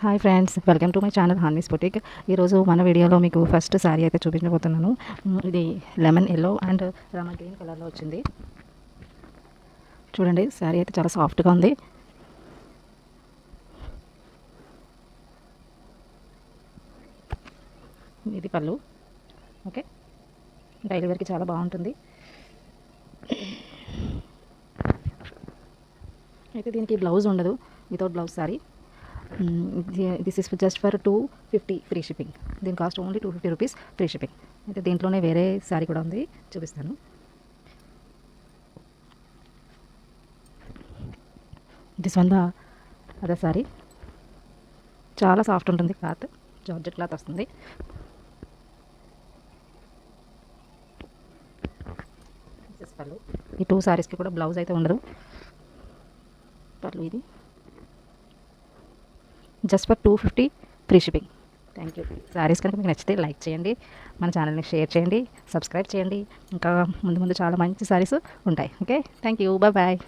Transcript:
Hi friends, welcome to my channel Hanvi's boutique. ఈరోజు మన వీడియోలో మీకు ఫస్ట్ శారీ అయితే చూపించబోతున్నాను. ఇది lemon yellow and Rama green కలర్లో వచ్చింది. చూడండి, శారీ అయితే చాలా సాఫ్ట్గా ఉంది. ఇది పళ్ళు. ఓకే, డైలీ వేర్కి చాలా బాగుంటుంది. అయితే దీనికి బ్లౌజ్ ఉండదు, without blouse sari. This is just for 250 free shipping. దీని cost only 250 rupees free shipping. అయితే దీంట్లోనే వేరే శారీ కూడా ఉంది, చూపిస్తాను. This one the other sari. చాలా సాఫ్ట్ ఉంటుంది, క్లాత్ జార్జెట్ క్లాత్ వస్తుంది. పళ్ళు. ఈ 2 శారీస్కి కూడా బ్లౌజ్ అయితే ఉండదు. పళ్ళు ఇది just for 250 free shipping. Thank you. Saris కనుక మీకు నచ్చితే లైక్ చేయండి, మన ఛానల్ని షేర్ చేయండి, సబ్స్క్రైబ్ చేయండి. ఇంకా ముందు చాలా మంచి శారీస్ ఉంటాయి. Okay, thank you, bye.